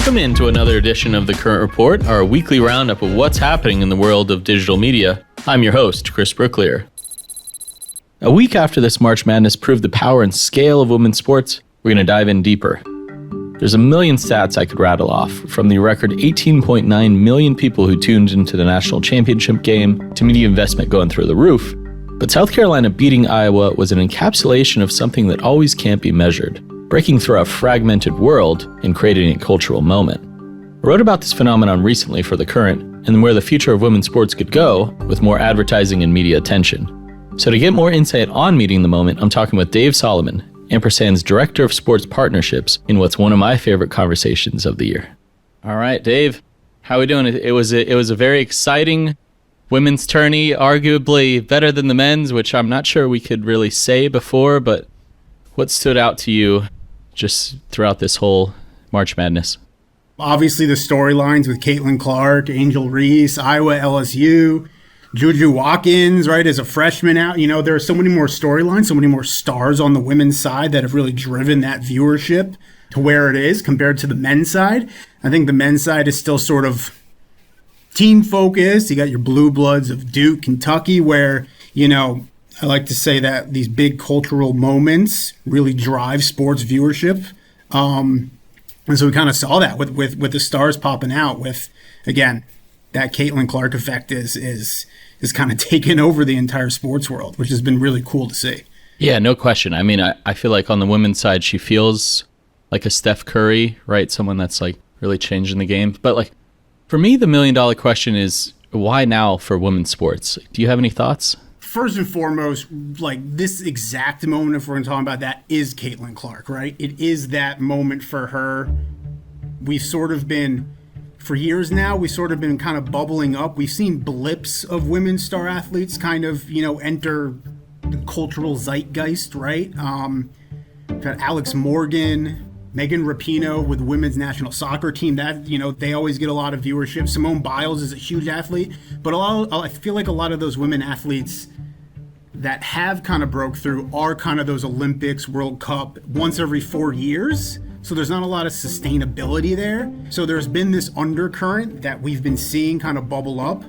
Welcome into another edition of The Current Report, our weekly roundup of what's happening in the world of digital media. I'm your host, Chris Brooklier. A week after this March Madness proved the power and scale of women's sports, we're going to dive in deeper. There's a million stats I could rattle off, from the record 18.9 million people who tuned into the national championship game to media investment going through the roof. But South Carolina beating Iowa was an encapsulation of something that always can't be measured, breaking through a fragmented world and creating a cultural moment. I wrote about this phenomenon recently for The Current and where the future of women's sports could go with more advertising and media attention. So to get more insight on meeting the moment, I'm talking with Dave Solomon, Ampersand's Director of Sports Partnerships, in what's one of my favorite conversations of the year. All right, Dave, how are we doing? It was a very exciting women's tourney, arguably better than the men's, which I'm not sure we could really say before, but what stood out to you just throughout this whole March Madness? Obviously the storylines with Caitlin Clark, Angel Reese, Iowa, LSU, Juju Watkins, right, as a freshman out. You know, there are so many more storylines, so many more stars on the women's side that have really driven that viewership to where it is compared to the men's side. I think the men's side is still sort of team focused. You got your blue bloods of Duke, Kentucky, where, you know, I like to say that these big cultural moments really drive sports viewership. And so we kind of saw that with the stars popping out with, again, that Caitlin Clark effect is kind of taken over the entire sports world, which has been really cool to see. Yeah, no question. I mean, I feel like on the women's side, she feels like a Steph Curry, right? Someone that's like really changing the game. But like, for me, the $1 million question is why now for women's sports? Do you have any thoughts? First and foremost, like this exact moment, if we're going to talk about that, is Caitlin Clark, right? It is that moment for her. We've sort of been, for years now, we've sort of been kind of bubbling up. We've seen blips of women's star athletes kind of, you know, enter the cultural zeitgeist, right? Got Alex Morgan, Megan Rapinoe with the women's national soccer team. That, you know, they always get a lot of viewership. Simone Biles is a huge athlete, but I feel like a lot of those women athletes that have kind of broke through are kind of those Olympics, World Cup, once every 4 years. So there's not a lot of sustainability there. So there's been this undercurrent that we've been seeing kind of bubble up.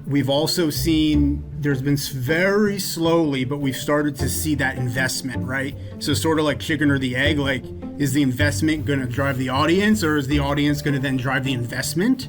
We've also seen there's been very slowly, but we've started to see that investment, right? So sort of like chicken or the egg, like is the investment going to drive the audience or is the audience going to then drive the investment?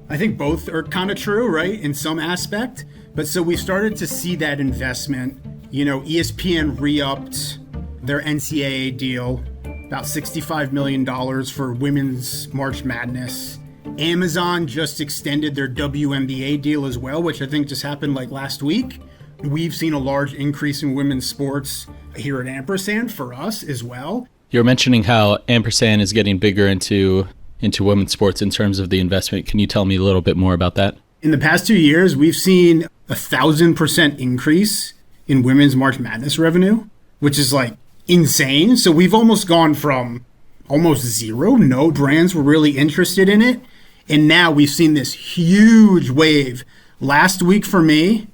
I think both are kind of true, right? In some aspect. But so we started to see that investment. You know, ESPN re-upped their NCAA deal, about $65 million for women's March Madness. Amazon just extended their WNBA deal as well, which I think just happened like last week. We've seen a large increase in women's sports here at Ampersand for us as well. You're mentioning how Ampersand is getting bigger into women's sports in terms of the investment. Can you tell me a little bit more about that? In the past 2 years, we've seen 1,000% increase in women's March Madness revenue, which is like insane. So we've almost gone from almost zero, no brands were really interested in it. And now we've seen this huge wave. Last week for me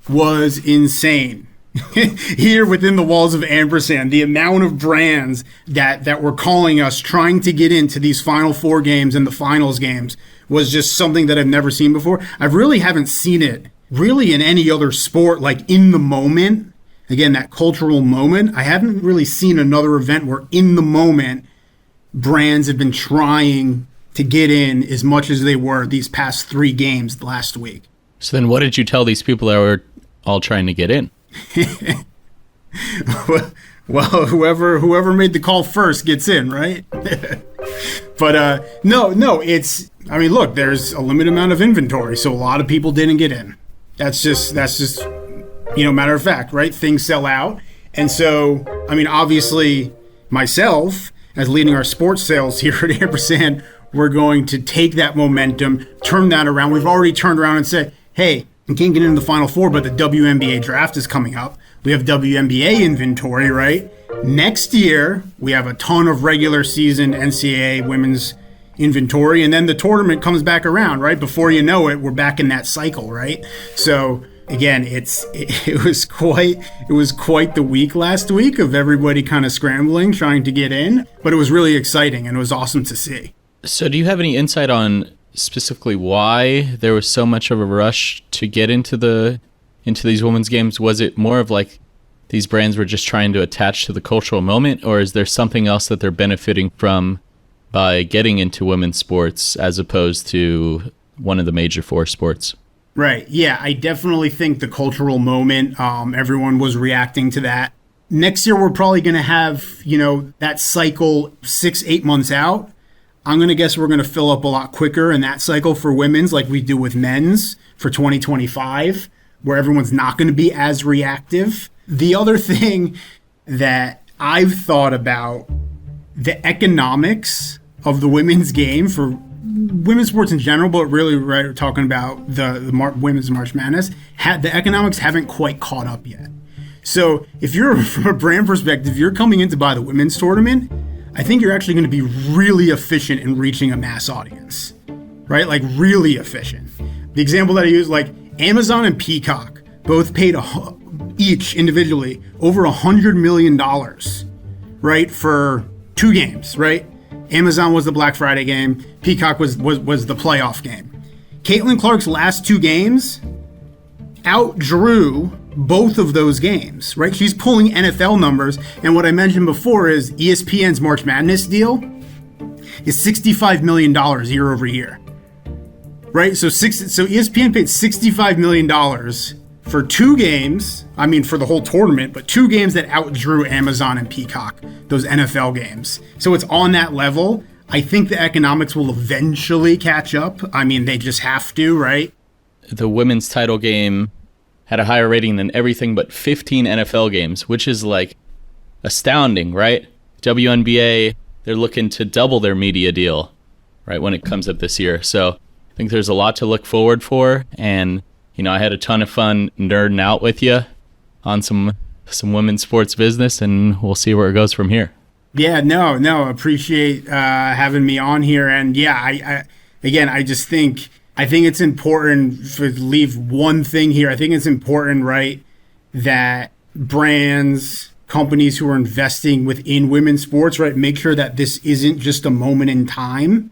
was insane. Here within the walls of Ampersand, the amount of brands that were calling us, trying to get into these Final Four games and the finals games was just something that I've never seen before. I really haven't seen it really in any other sport, like in the moment. Again, that cultural moment. I haven't really seen another event where in the moment brands have been trying to get in as much as they were these past 3 games last week. So then what did you tell these people that were all trying to get in? Well, whoever made the call first gets in, right? But no, it's, I mean, look, there's a limited amount of inventory, so a lot of people didn't get in. That's just, you know, matter of fact, right? Things sell out. And so, I mean, obviously myself, as leading our sports sales here at Ampersand, we're going to take that momentum, turn that around. We've already turned around and said, hey, we can't get into the Final Four, but the WNBA draft is coming up. We have WNBA inventory, right? Next year, we have a ton of regular season NCAA women's inventory, and then the tournament comes back around, right? Before you know it, we're back in that cycle, right? So again, it was quite the week last week of everybody kind of scrambling, trying to get in, but it was really exciting and it was awesome to see. So do you have any insight on specifically why there was so much of a rush to get into these women's games? Was it more of like these brands were just trying to attach to the cultural moment, or is there something else that they're benefiting from by getting into women's sports as opposed to one of the major four sports? Right. Yeah, I definitely think the cultural moment, everyone was reacting to that. Next year, we're probably going to have, that cycle 6-8 months out. I'm going to guess we're going to fill up a lot quicker in that cycle for women's like we do with men's for 2025, where everyone's not going to be as reactive. The other thing that I've thought about, the economics of the women's game for women's sports in general, but really we're talking about the women's March Madness, the economics haven't quite caught up yet. So if you're, from a brand perspective, you're coming in to buy the women's tournament, I think you're actually going to be really efficient in reaching a mass audience, right? Like really efficient. The example that I use, like Amazon and Peacock both paid each individually over $100 million, right? For 2 games, right? Amazon was the Black Friday game. Peacock was the playoff game. Caitlin Clark's last 2 games outdrew both of those games, right? She's pulling NFL numbers. And what I mentioned before is ESPN's March Madness deal is $65 million year over year, right? So ESPN paid $65 million for 2 games. I mean, for the whole tournament, but 2 games that outdrew Amazon and Peacock, those NFL games. So it's on that level. I think the economics will eventually catch up. I mean, they just have to, right? The women's title game had a higher rating than everything but 15 NFL games, which is like astounding, right? WNBA, they're looking to double their media deal, right, when it comes up this year. So I think there's a lot to look forward for. And, I had a ton of fun nerding out with you on some women's sports business, and we'll see where it goes from here. Yeah, no, appreciate having me on here. And yeah, I just think it's important to leave one thing here. I think it's important, right, that brands, companies who are investing within women's sports, right, make sure that this isn't just a moment in time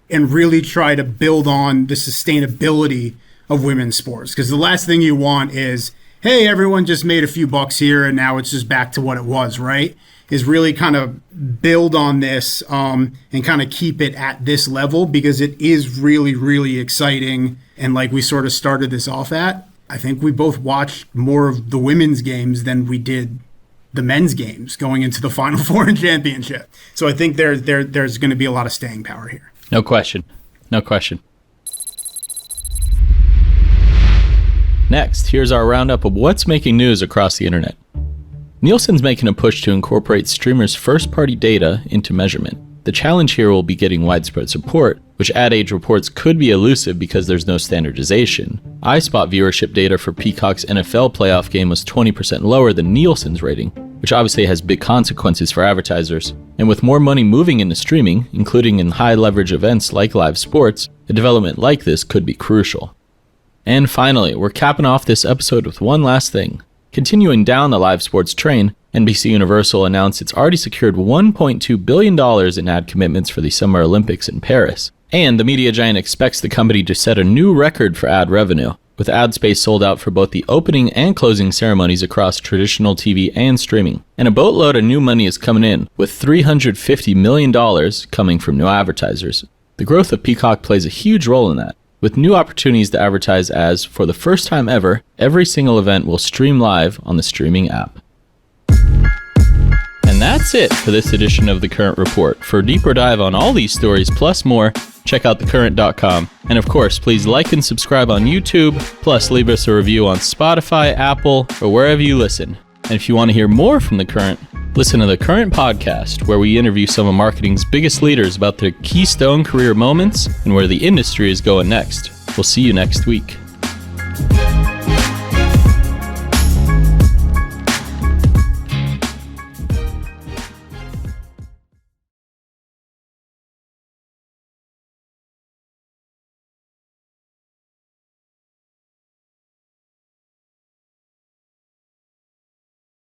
and really try to build on the sustainability of women's sports. Because the last thing you want is, hey, everyone just made a few bucks here and now it's just back to what it was, right? Is really kind of build on this and kind of keep it at this level, because it is really, really exciting. And like we sort of started this off at, I think we both watched more of the women's games than we did the men's games going into the Final Four and championship. So I think there's going to be a lot of staying power here. No question. Next, here's our roundup of what's making news across the internet. Nielsen's making a push to incorporate streamers' first-party data into measurement. The challenge here will be getting widespread support, which Ad Age reports could be elusive because there's no standardization. iSpot viewership data for Peacock's NFL playoff game was 20% lower than Nielsen's rating, which obviously has big consequences for advertisers. And with more money moving into streaming, including in high-leverage events like live sports, a development like this could be crucial. And finally, we're capping off this episode with one last thing. Continuing down the live sports train, NBC Universal announced it's already secured $1.2 billion in ad commitments for the Summer Olympics in Paris. And the media giant expects the company to set a new record for ad revenue, with ad space sold out for both the opening and closing ceremonies across traditional TV and streaming. And a boatload of new money is coming in, with $350 million coming from new advertisers. The growth of Peacock plays a huge role in that, with new opportunities to advertise as, for the first time ever, every single event will stream live on the streaming app. And that's it for this edition of The Current Report. For a deeper dive on all these stories plus more, check out thecurrent.com. And of course, please like and subscribe on YouTube, plus leave us a review on Spotify, Apple, or wherever you listen. And if you want to hear more from The Current, listen to The Current Podcast, where we interview some of marketing's biggest leaders about their keystone career moments and where the industry is going next. We'll see you next week.